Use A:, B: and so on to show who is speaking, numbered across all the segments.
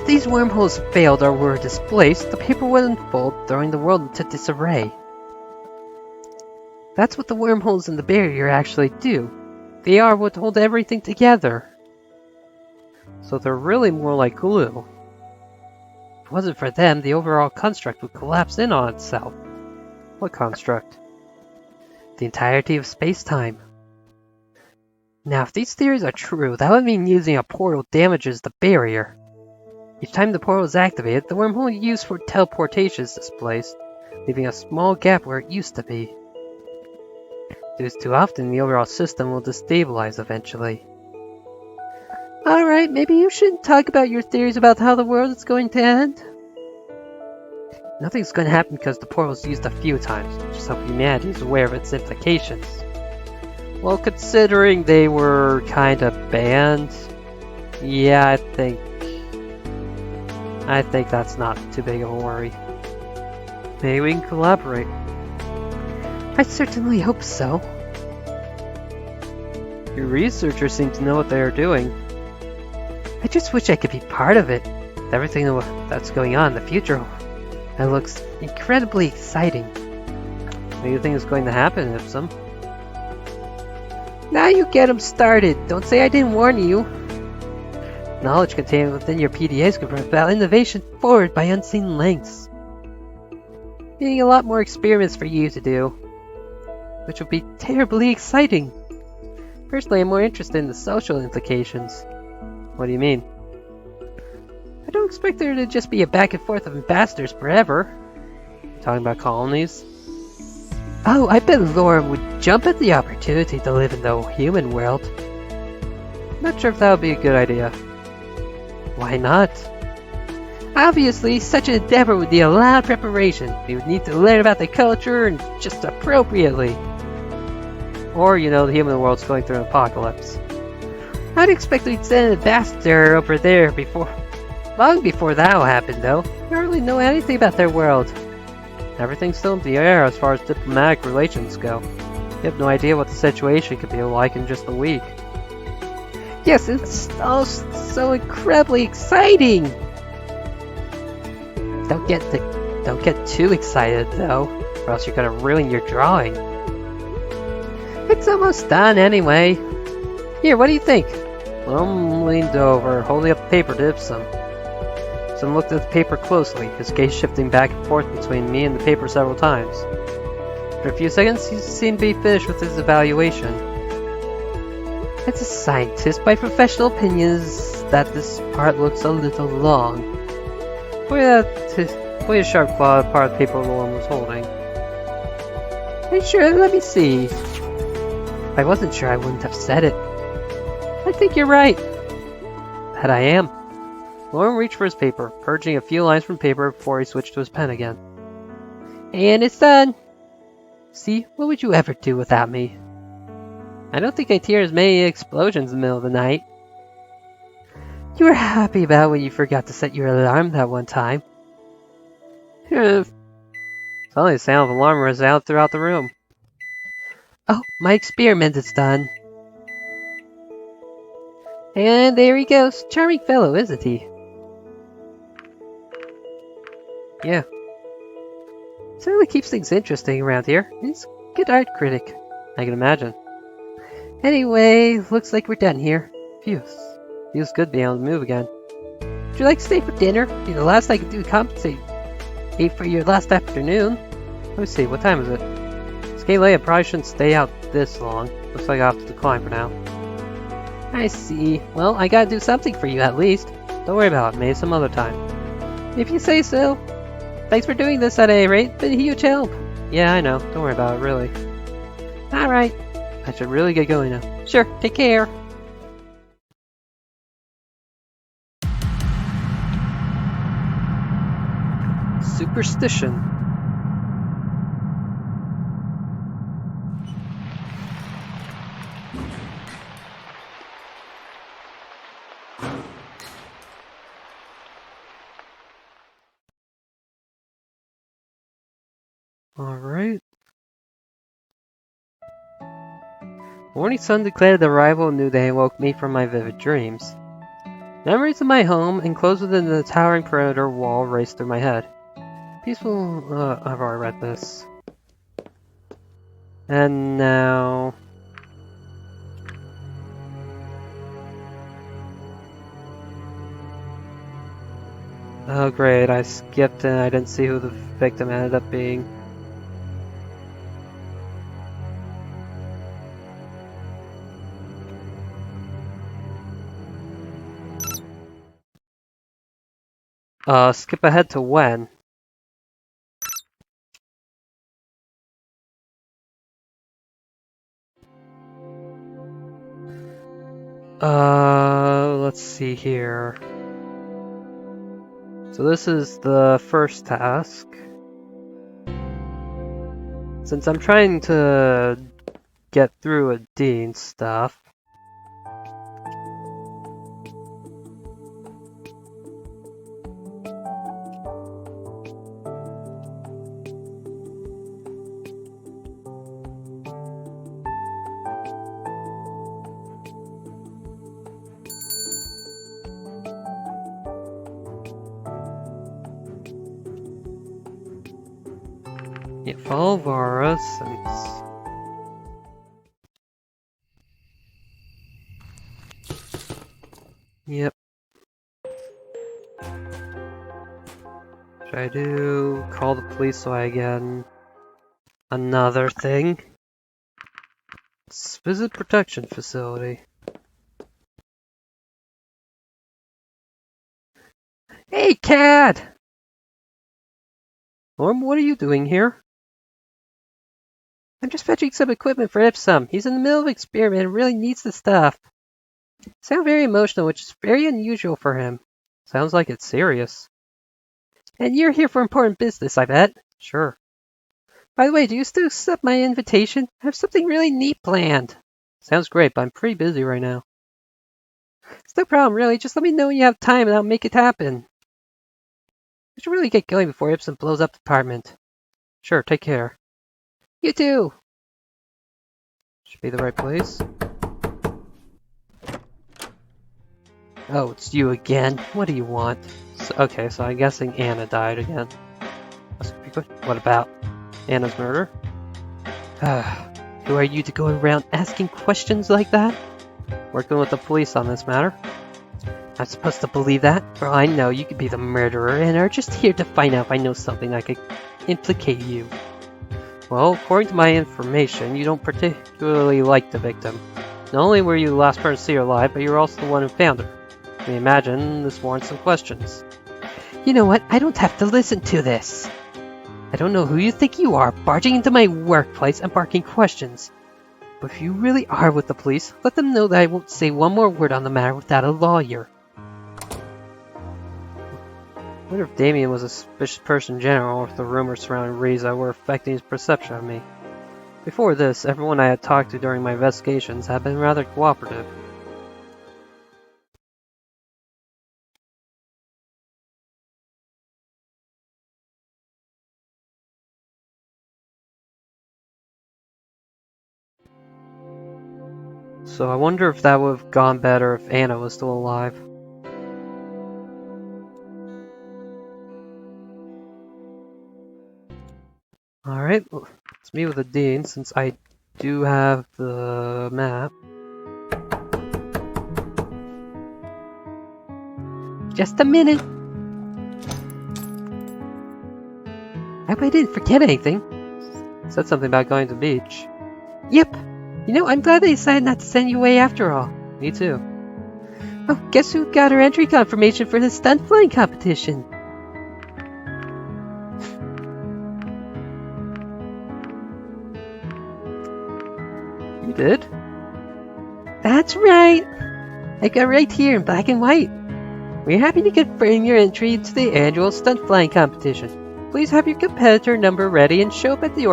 A: these wormholes failed or were displaced, the paper would unfold, throwing the world into disarray. That's what the wormholes in the barrier actually do. They are what hold everything together. So they're really more like glue. If it wasn't for them, the overall construct would collapse in on itself. What construct? The entirety of space-time. Now, if these theories are true, that would mean using a portal damages the barrier. Each time the portal is activated, the wormhole used for teleportation is displaced, leaving a small gap where it used to be. If used too often, the overall system will destabilize eventually. Alright, maybe you shouldn't talk about your theories about how the world is going to end. Nothing's going to happen because the portal is used a few times, just so humanity is aware of its implications. Well, considering they were kind of banned, yeah, I think that's not too big of a worry. Maybe we can collaborate. I certainly hope so. Your researchers seem to know what they are doing. I just wish I could be part of it. Everything that's going on in the future, it looks incredibly exciting. What do you think is going to happen, Ipsum? Now you get them started. Don't say I didn't warn you. Knowledge contained within your PDAs could propel innovation forward by unseen lengths. Meaning a lot more experiments for you to do, which would be terribly exciting. Personally, I'm more interested in the social implications. What do you mean? I don't expect there to just be a back and forth of ambassadors forever. Talking about colonies? Oh, I bet Lauren would jump at the opportunity to live in the human world. Not sure if that would be a good idea. Why not? Obviously, such an endeavor would need a lot of preparation. We would need to learn about the culture and just appropriately. Or, the human world's going through an apocalypse. I'd expect we'd send an ambassador over there long before that'll happen, though. We don't really know anything about their world. Everything's still in the air as far as diplomatic relations go. We have no idea what the situation could be like in just a week. Yes, it's all so incredibly exciting! Don't get too excited, though, or else you're gonna ruin your drawing. It's almost done anyway. Here, what do you think? Lum leaned over, holding up the paper to Ipsum. Ipsum looked at the paper closely, his gaze shifting back and forth between me and the paper several times. After a few seconds, he seemed to be finished with his evaluation. As a scientist, my professional opinion is that this part looks a little long. Point a sharp claw at part of the paper Lauren was holding. Hey, sure, let me see. If I wasn't sure, I wouldn't have said it. I think you're right. That I am. Lauren reached for his paper, purging a few lines from paper before he switched to his pen again. And it's done. See, what would you ever do without me? I don't think I'd hear as many explosions in the middle of the night. You were happy about when you forgot to set your alarm that one time. Suddenly the sound of an alarm rings out throughout the room. Oh, my experiment is done. And there he goes. Charming fellow, isn't he? Yeah. Certainly keeps things interesting around here. He's a good art critic, I can imagine. Anyway, looks like we're done here. Feels good being able to move again. Would you like to stay for dinner? Be the last I could do to compensate. Ate for your last afternoon. Let me see, what time is it? Scaly, I probably shouldn't stay out this long. Looks like I have to decline for now. I see. Well, I gotta do something for you at least. Don't worry about it, maybe some other time. If you say so. Thanks for doing this at any rate. Been a huge help. Yeah, I know. Don't worry about it, really. Alright. I should really get going now. Sure, take care. Superstition. Alright. Morning sun declared the arrival of a new day and woke me from my vivid dreams. Memories of my home, enclosed within the towering perimeter wall, race through my head. Peaceful. I've already read this. And now. Oh great, I skipped and I didn't see who the victim ended up being. Skip ahead to when? Let's see here. So this is the first task. Since I'm trying to get through a Dean stuff. Yeah, follow Vara since... Yep. Should I do call the police so I get another thing? Let's visit protection facility. Hey, Cad! Norm, what are you doing here? I'm just fetching some equipment for Ipsum. He's in the middle of an experiment and really needs the stuff. Sound very emotional, which is very unusual for him. Sounds like it's serious. And you're here for important business, I bet. Sure. By the way, do you still accept my invitation? I have something really neat planned. Sounds great, but I'm pretty busy right now. It's no problem, really. Just let me know when you have time and I'll make it happen. We should really get going before Ipsum blows up the department. Sure, take care. You too! Should be the right place. Oh, it's you again. What do you want? Okay, so I'm guessing Anna died again. What about Anna's murder? Who are you to go around asking questions like that? Working with the police on this matter. I'm supposed to believe that? For all I know, you could be the murderer and are just here to find out if I know something that could implicate you. Well, according to my information, you don't particularly like the victim. Not only were you the last person to see her alive, but you're also the one who found her. I mean, imagine this warrants some questions. You know what? I don't have to listen to this. I don't know who you think you are, barging into my workplace and barking questions. But if you really are with the police, let them know that I won't say one more word on the matter without a lawyer. I wonder if Damien was a suspicious person in general, or if the rumors surrounding Riza were affecting his perception of me. Before this, everyone I had talked to during my investigations had been rather cooperative. So I wonder if that would have gone better if Anna was still alive. Alright, let's meet with the Dean since I do have the map. Just a minute! I hope I didn't forget anything. Said something about going to the beach. Yep! You know, I'm glad they decided not to send you away after all. Me too. Oh, guess who got her entry confirmation for the stunt flying competition? You did? That's right! I got right here in black and white. We're happy to confirm your entry into the annual stunt flying competition. Please have your competitor number ready and show up at the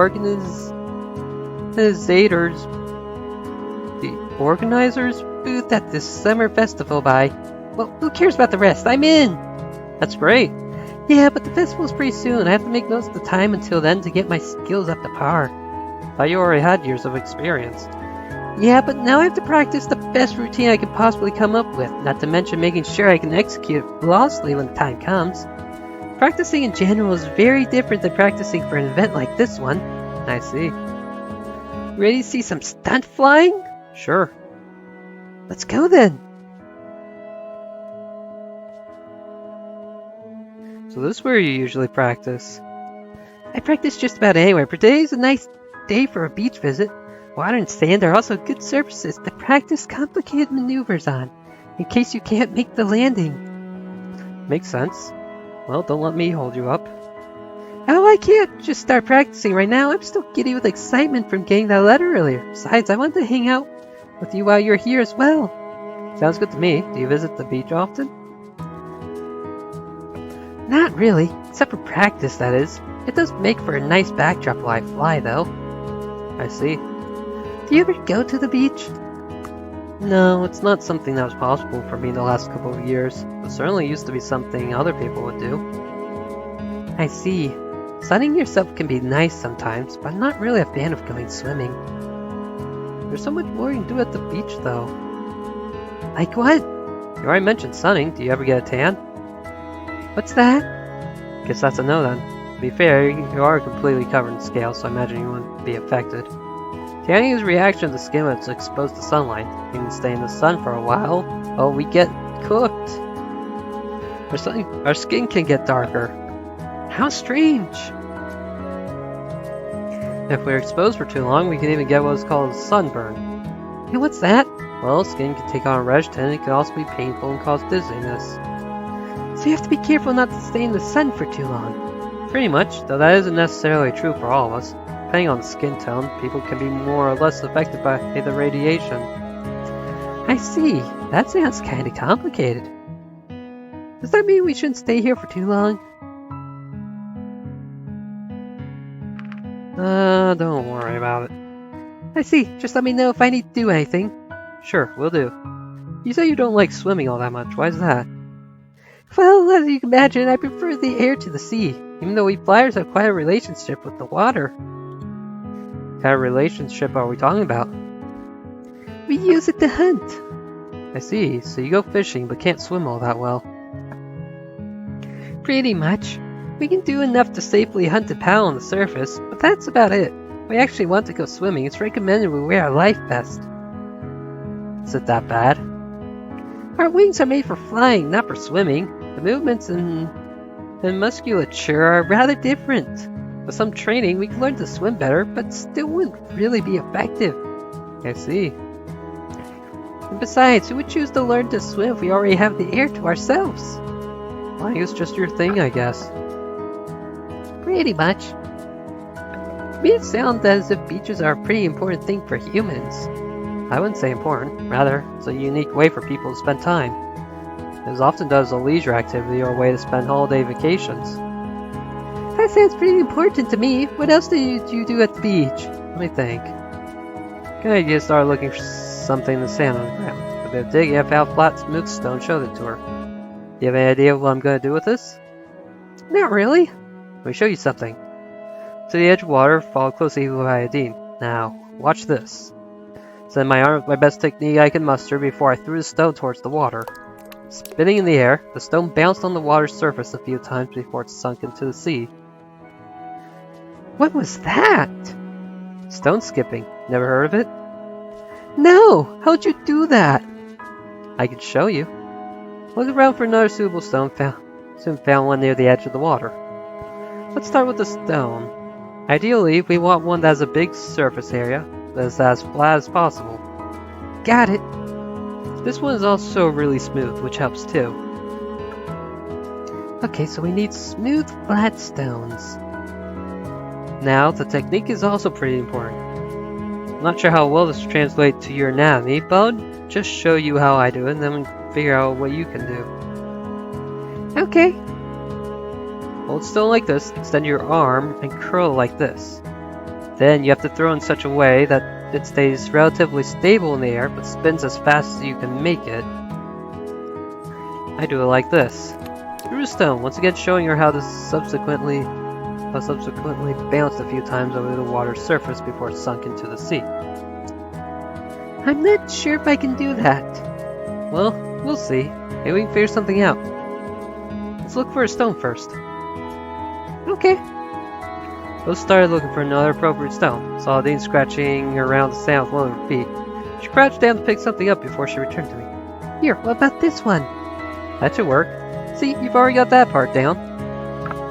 A: organizer's booth at this summer festival by... Well, who cares about the rest? I'm in! That's great. Yeah, but the festival's pretty soon. I have to make most of the time until then to get my skills up to par. Thought you already had years of experience. Yeah, but now I have to practice the best routine I can possibly come up with, not to mention making sure I can execute it flawlessly when the time comes. Practicing in general is very different than practicing for an event like this one. I see. Ready to see some stunt flying? Sure. Let's go then. So this is where you usually practice. I practice just about anywhere, but today's a nice day for a beach visit. Water and sand are also good surfaces to practice complicated maneuvers on, in case you can't make the landing. Makes sense. Well, don't let me hold you up. Oh, I can't just start practicing right now. I'm still giddy with excitement from getting that letter earlier. Besides, I want to hang out with you while you're here as well. Sounds good to me. Do you visit the beach often? Not really, except for practice, that is. It does make for a nice backdrop while I fly, though. I see. Do you ever go to the beach? No, it's not something that was possible for me in the last couple of years, but certainly used to be something other people would do. I see. Sunning yourself can be nice sometimes, but I'm not really a fan of going swimming. There's so much more you can do at the beach, though. Like what? You already mentioned sunning. Do you ever get a tan? What's that? Guess that's a no then. To be fair, you are completely covered in scales, so I imagine you wouldn't be affected. Tanning is a reaction of the skin when it's exposed to sunlight. You can stay in the sun for a while, while we get cooked. Our skin can get darker. How strange! If we're exposed for too long, we can even get what is called a sunburn. Hey, what's that? Well, skin can take on a reddish tint, and it can also be painful and cause dizziness. So you have to be careful not to stay in the sun for too long. Pretty much, though that isn't necessarily true for all of us. Depending on the skin tone, people can be more or less affected by the radiation. I see. That sounds kinda complicated. Does that mean we shouldn't stay here for too long? Don't worry about it. I see. Just let me know if I need to do anything. Sure, will do. You say you don't like swimming all that much. Why is that? Well, as you can imagine, I prefer the air to the sea, even though we flyers have quite a relationship with the water. What kind of relationship are we talking about? We use it to hunt. I see, so you go fishing but can't swim all that well. Pretty much. We can do enough to safely hunt and paddle on the surface, but that's about it. If we actually want to go swimming, it's recommended we wear a life vest. Is it that bad? Our wings are made for flying, not for swimming. The movements and musculature are rather different. With some training, we can learn to swim better, but still wouldn't really be effective. I see. And besides, who would choose to learn to swim if we already have the air to ourselves? Flying is just your thing, I guess. Pretty much. To me, it sounds as if beaches are a pretty important thing for humans. I wouldn't say important. Rather, it's a unique way for people to spend time. It is often done as a leisure activity or a way to spend holiday vacations. That sounds pretty important to me. What else do you do at the beach? Let me think. Good idea to start looking for something in the sand on the ground. A bit of digging, I found a flat, smooth stone, showed it to her. Do you have any idea what I'm going to do with this? Not really. Let me show you something. To the edge of water, follow closely with iodine. Now, watch this. Send my arm with my best technique I could muster before I threw the stone towards the water. Spinning in the air, the stone bounced on the water's surface a few times before it sunk into the sea. What was that? Stone skipping. Never heard of it? No! How'd you do that? I can show you. Look around for another suitable stone. Soon found one near the edge of the water. Let's start with the stone. Ideally, we want one that has a big surface area, that is as flat as possible. Got it! This one is also really smooth, which helps too. Okay, so we need smooth, flat stones. Now, the technique is also pretty important. I'm not sure how well this translates to your anatomy, but I'll just show you how I do it, and then we can figure out what you can do. Okay. Hold still like this, extend your arm, and curl like this. Then you have to throw in such a way that it stays relatively stable in the air, but spins as fast as you can make it. I do it like this. Through the stone, once again showing her how to subsequently bounced a few times over the water's surface before it sunk into the sea. I'm not sure if I can do that. Well, we'll see. Maybe we can figure something out. Let's look for a stone first. Okay. Both started looking for another appropriate stone. Saw Dean scratching around the sand with one of her feet. She crouched down to pick something up before she returned to me. Here, what about this one? That should work. See, you've already got that part down.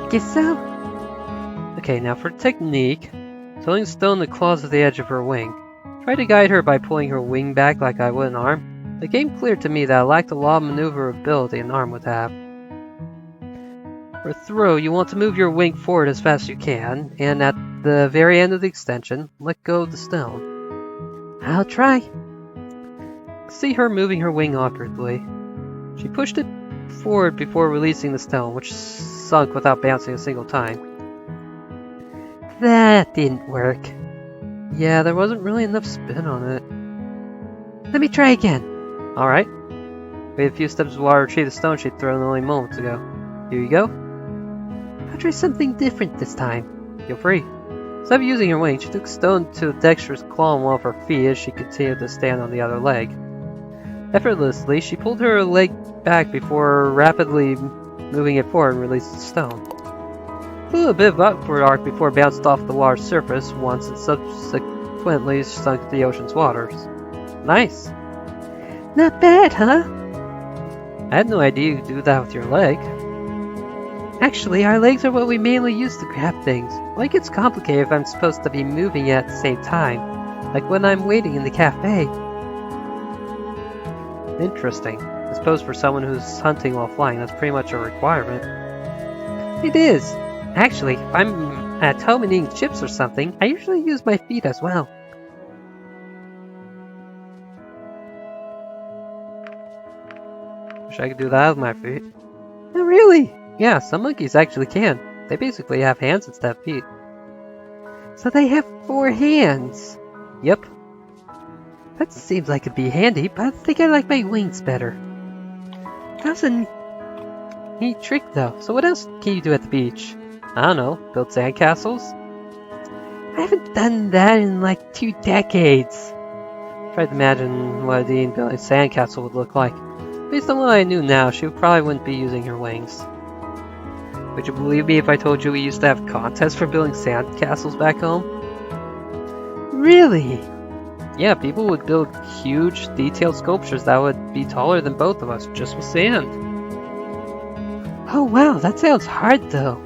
A: Guess so. Okay, now for technique. Throwing stone the claws of the edge of her wing. Try to guide her by pulling her wing back like I would an arm. It became clear to me that I lacked the law of maneuverability an arm would have. For throw, you want to move your wing forward as fast as you can, and at the very end of the extension, let go of the stone. I'll try. See her moving her wing awkwardly. She pushed it forward before releasing the stone, which sunk without bouncing a single time. That didn't work. Yeah, there wasn't really enough spin on it. Let me try again. Alright. Wait a few steps of water to retrieve the stone she'd thrown only moments ago. Here you go. I'll try something different this time. Feel free. Instead of using her wing, she took stone to a dexterous claw on one of her feet as she continued to stand on the other leg. Effortlessly, she pulled her leg back before rapidly moving it forward and released the stone. Flew a bit of upward arc before it bounced off the water's surface once and subsequently sunk to the ocean's waters. Nice! Not bad, huh? I had no idea you could do that with your leg. Actually, our legs are what we mainly use to grab things. Well, it gets complicated if I'm supposed to be moving at the same time, like when I'm waiting in the cafe. Interesting. I suppose for someone who's hunting while flying, that's pretty much a requirement. It is. Actually, if I'm at home and eating chips or something, I usually use my feet as well. Wish I could do that with my feet. Oh, really? Yeah, some monkeys actually can. They basically have hands instead of feet. So they have 4 hands? Yep. That seems like it'd be handy, but I think I like my wings better. That's a neat trick though. So what else can you do at the beach? I don't know, build sandcastles? I haven't done that in like 2 decades. Tried to imagine what a Dean building a sandcastle would look like. Based on what I knew now, she probably wouldn't be using her wings. Would you believe me if I told you we used to have contests for building sandcastles back home? Really? Yeah, people would build huge, detailed sculptures that would be taller than both of us, just with sand. Oh wow, that sounds hard though.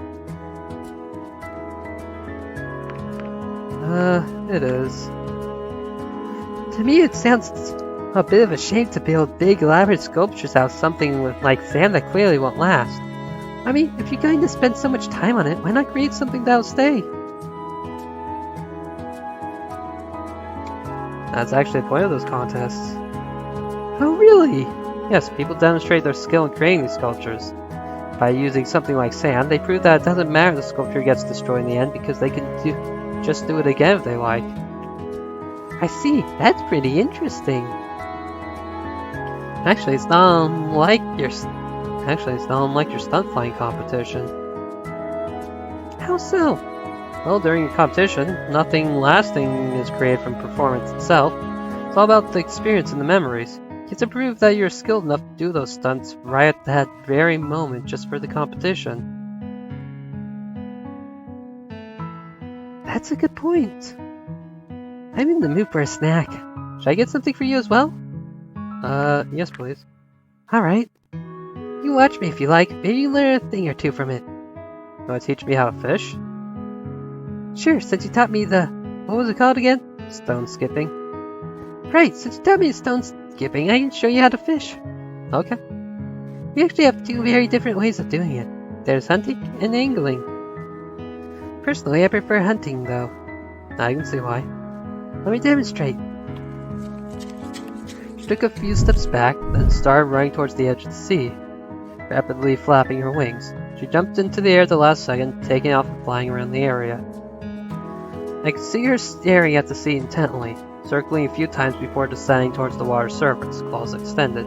A: It is. To me it sounds a bit of a shame to build big, elaborate sculptures out of something with like sand that clearly won't last. I mean, if you're going to spend so much time on it, why not create something that'll stay? That's actually the point of those contests. Oh, really? Yes, people demonstrate their skill in creating these sculptures. By using something like sand, they prove that it doesn't matter if the sculpture gets destroyed in the end because they can just do it again if they like. I see, that's pretty interesting. Actually, it's not unlike your stunt flying competition. How so? Well, during your competition, nothing lasting is created from performance itself. It's all about the experience and the memories. You have to prove that you're skilled enough to do those stunts right at that very moment just for the competition. That's a good point. I'm in the mood for a snack. Should I get something for you as well? Yes please. Alright. You watch me if you like. Maybe you learn a thing or two from it. You want to teach me how to fish? Sure, since you taught me what was it called again? Stone skipping. Right, since you taught me stone skipping, I can show you how to fish. Okay. We actually have 2 very different ways of doing it. There's hunting and angling. Personally, I prefer hunting though. I can see why. Let me demonstrate. She took a few steps back, then started running towards the edge of the sea, rapidly flapping her wings. She jumped into the air at the last second, taking off and flying around the area. I could see her staring at the sea intently, circling a few times before descending towards the water's surface, claws extended.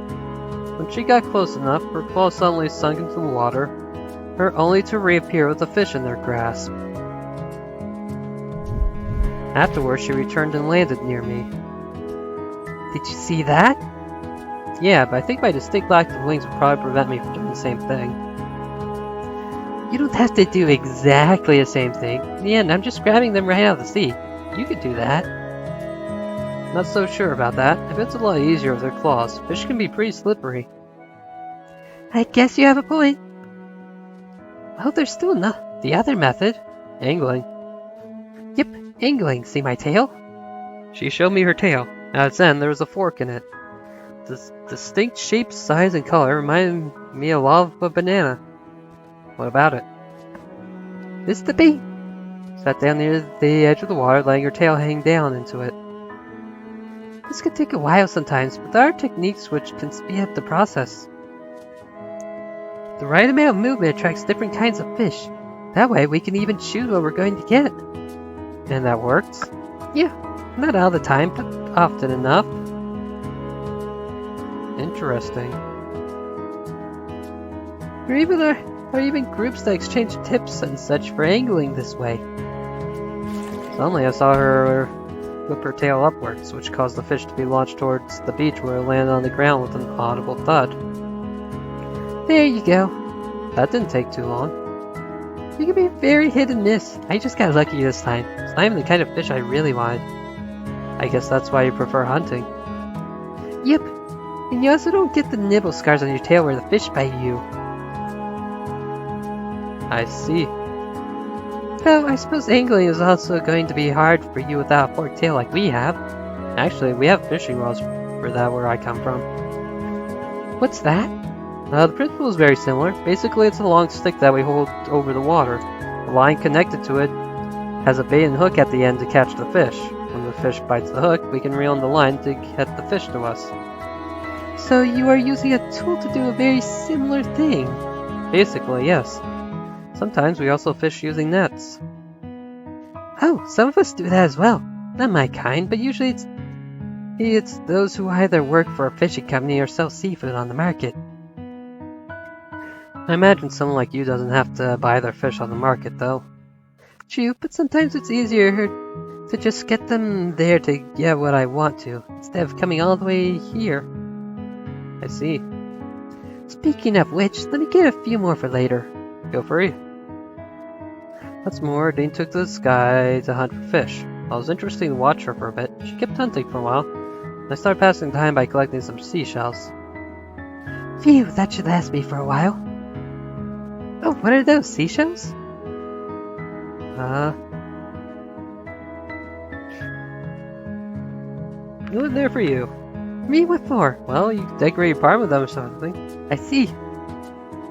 A: When she got close enough, her claws suddenly sunk into the water, her only to reappear with a fish in their grasp. Afterwards, she returned and landed near me. Did you see that? Yeah, but I think my distinct lack of wings would probably prevent me from doing the same thing. You don't have to do exactly the same thing. In the end, I'm just grabbing them right out of the sea. You could do that. Not so sure about that. I bet it's a lot easier with their claws. Fish can be pretty slippery. I guess you have a point. Oh, there's still the other method. Angling. Yep, angling. See my tail? She showed me her tail. At its end, there was a fork in it. This distinct shape, size, and color reminded me a lot of a banana. What about it? This the bait. Sat down near the edge of the water, letting her tail hang down into it. This could take a while sometimes, but there are techniques which can speed up the process. The right amount of movement attracts different kinds of fish. That way we can even choose what we're going to get. And that works? Yeah, not all the time, but often enough. Interesting. There are even groups that exchange tips and such for angling this way. Suddenly I saw her whip her tail upwards, which caused the fish to be launched towards the beach where it landed on the ground with an audible thud. There you go. That didn't take too long. You can be very hit and miss. I just got lucky this time. It's not even the kind of fish I really wanted. I guess that's why you prefer hunting. Yep. And you also don't get the nibble scars on your tail where the fish bite you. I see. Though I suppose angling is also going to be hard for you without a forked tail like we have. Actually, we have fishing rods for that where I come from. What's that? The principle is very similar. Basically, it's a long stick that we hold over the water. The line connected to it has a bait and hook at the end to catch the fish. When the fish bites the hook, we can reel in the line to get the fish to us. So you are using a tool to do a very similar thing? Basically, yes. Sometimes we also fish using nets. Oh, some of us do that as well. Not my kind, but usually it's those who either work for a fishing company or sell seafood on the market. I imagine someone like you doesn't have to buy their fish on the market, though. True, but sometimes it's easier to just get them there to get what I want to, instead of coming all the way here. I see. Speaking of which, let me get a few more for later. Feel free. What's more, Dean took to the sky to hunt for fish. Well, it was interesting to watch her for a bit. She kept hunting for a while. And I started passing time by collecting some seashells. Phew, that should last me for a while. Oh, what are those, seashells? It was there for you. Me? What for? Well, you decorate your apartment with them or something. I see.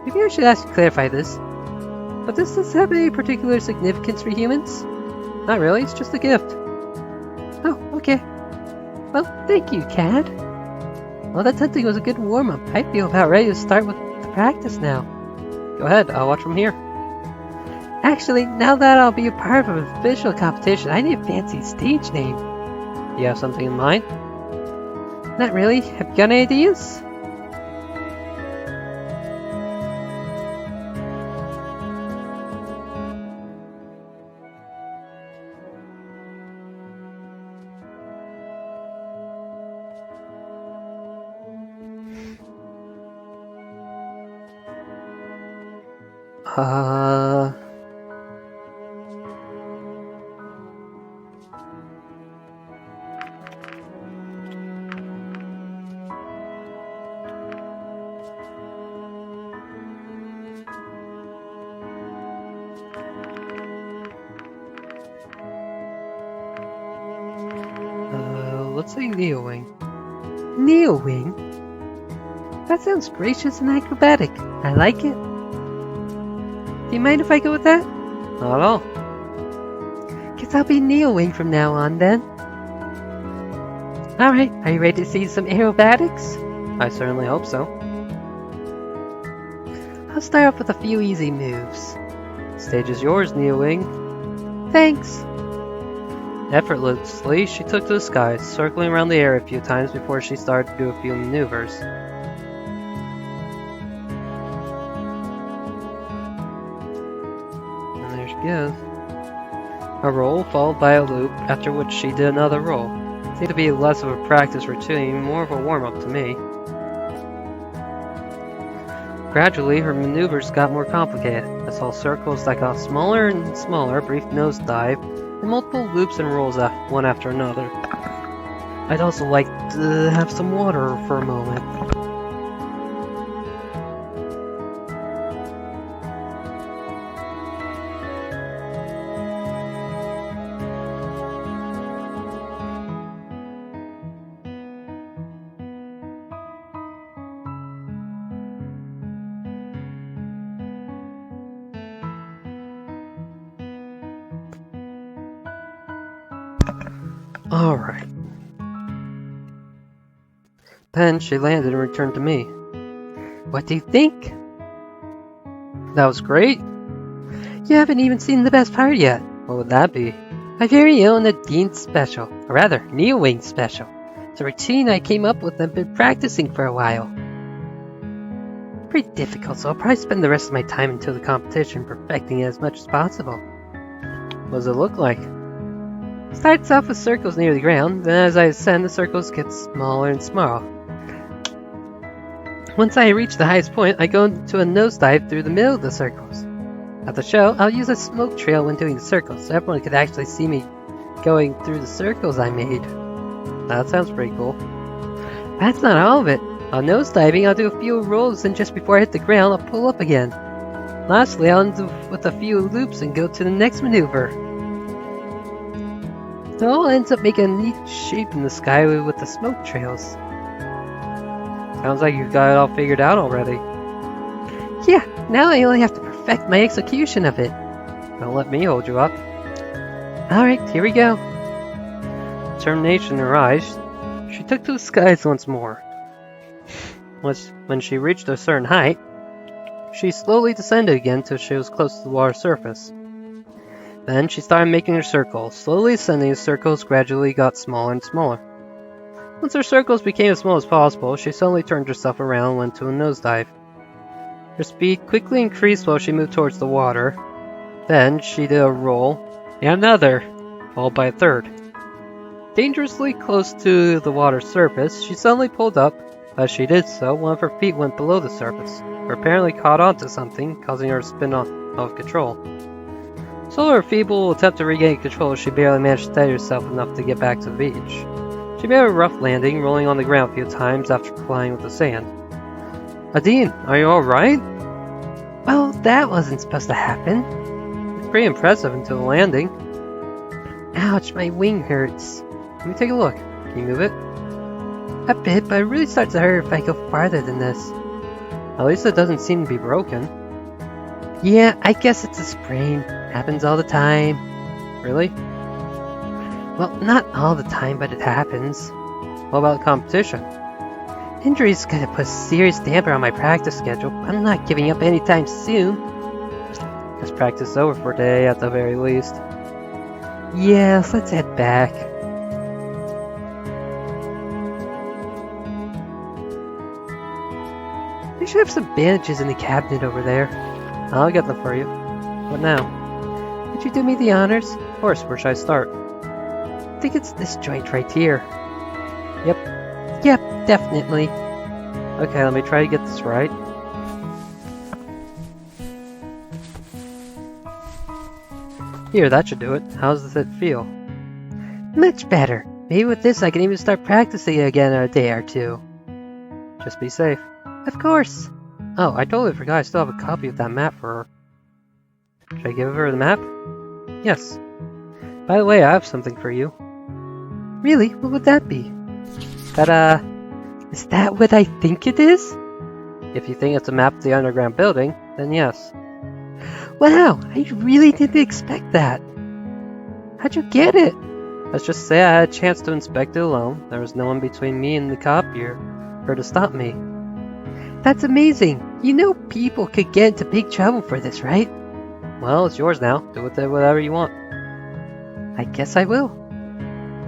A: Maybe I should ask you to clarify this. But does this have any particular significance for humans? Not really, it's just a gift. Oh, okay. Well, thank you, Cad. Well, that hunting was a good warm-up. I feel about ready to start with the practice now. Go ahead, I'll watch from here. Actually, now that I'll be a part of an official competition, I need a fancy stage name. Do you have something in mind? Not really. Have you got any ideas? Let's say Neowing. Neowing? That sounds gracious and acrobatic. I like it. Do you mind if I go with that? Not at all. Guess I'll be Neowing from now on then. Alright, are you ready to see some aerobatics? I certainly hope so. I'll start off with a few easy moves. The stage is yours, Neowing. Thanks. Effortlessly, she took to the skies, circling around the air a few times before she started to do a few maneuvers. And there she goes. A roll followed by a loop, after which she did another roll. Seemed to be less of a practice routine, more of a warm-up to me. Gradually, her maneuvers got more complicated. I saw circles that got smaller and smaller, a brief nosedive, and multiple loops and rolls one after another. I'd also like to have some water for a moment. Alright. Then she landed and returned to me. What do you think? That was great. You haven't even seen the best part yet. What would that be? My very own Nadine special. Or rather, Wings special. It's a routine I came up with and I've been practicing for a while. Pretty difficult, so I'll probably spend the rest of my time until the competition perfecting it as much as possible. What does it look like? Starts off with circles near the ground, then as I ascend, the circles get smaller and smaller. Once I reach the highest point, I go into a nosedive through the middle of the circles. At the show, I'll use a smoke trail when doing the circles, so everyone could actually see me going through the circles I made. That sounds pretty cool. That's not all of it. On nosediving, I'll do a few rolls, and just before I hit the ground, I'll pull up again. Lastly, I'll end with a few loops and go to the next maneuver. It all ends up making a neat shape in the sky with the smoke trails. Sounds like you've got it all figured out already. Yeah, now I only have to perfect my execution of it. Don't let me hold you up. Alright, here we go. Determination in her eyes, she took to the skies once more. When she reached a certain height, she slowly descended again till she was close to the water surface. Then she started making her circles. Slowly ascending, the circles gradually got smaller and smaller. Once her circles became as small as possible, she suddenly turned herself around and went to a nosedive. Her speed quickly increased while she moved towards the water. Then she did a roll, and another, followed by a third. Dangerously close to the water surface, she suddenly pulled up. As she did so, one of her feet went below the surface. Her apparently caught onto something, causing her to spin out of control. So her feeble attempt to regain control, she barely managed to steady herself enough to get back to the beach. She made a rough landing, rolling on the ground a few times after colliding with the sand. Nadine, are you alright? Well, that wasn't supposed to happen. It's pretty impressive until the landing. Ouch, my wing hurts. Let me take a look. Can you move it? A bit, but it really starts to hurt if I go farther than this. At least it doesn't seem to be broken. Yeah, I guess it's a sprain. Happens all the time. Really? Well, not all the time, but it happens. What about the competition? Injury's gonna put a serious damper on my practice schedule, but I'm not giving up anytime soon. This practice is over for today at the very least. Yeah, let's head back. I should have some bandages in the cabinet over there. I'll get them for you. What now? Could you do me the honors? Of course, where should I start? I think it's this joint right here. Yep, definitely. Okay, let me try to get this right. Here, that should do it. How does it feel? Much better. Maybe with this I can even start practicing again in a day or two. Just be safe. Of course. Oh, I totally forgot I still have a copy of that map for her. Should I give her the map? Yes. By the way, I have something for you. Really? What would that be? Is that what I think it is? If you think it's a map of the underground building, then yes. Wow, I really didn't expect that. How'd you get it? Let's just say I had a chance to inspect it alone. There was no one between me and the copier for to stop me. That's amazing. You know people could get into big trouble for this, right? Well, it's yours now. Do with it whatever you want. I guess I will.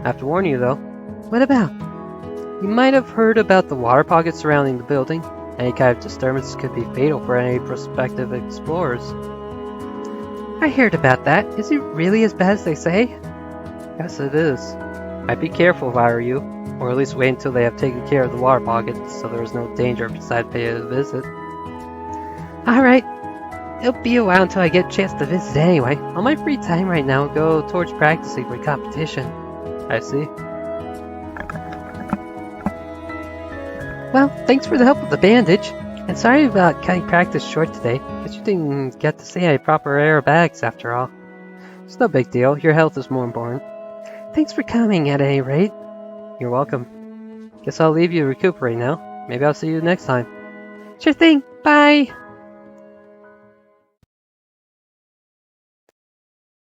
A: I have to warn you, though. What about? You might have heard about the water pockets surrounding the building. Any kind of disturbance could be fatal for any prospective explorers. I heard about that. Is it really as bad as they say? Yes, it is. I'd be careful if I were you, or at least wait until they have taken care of the water pockets so there is no danger if you decide to pay a visit. Alright, it'll be a while until I get a chance to visit anyway. On my free time right now, I'll go towards practicing for competition. I see. Well, thanks for the help with the bandage. And sorry about cutting practice short today, but you didn't get to see any proper aerobatics after all. It's no big deal, your health is more important. Thanks for coming at any rate. You're welcome. Guess I'll leave you to recuperate now. Maybe I'll see you next time. Sure thing, bye!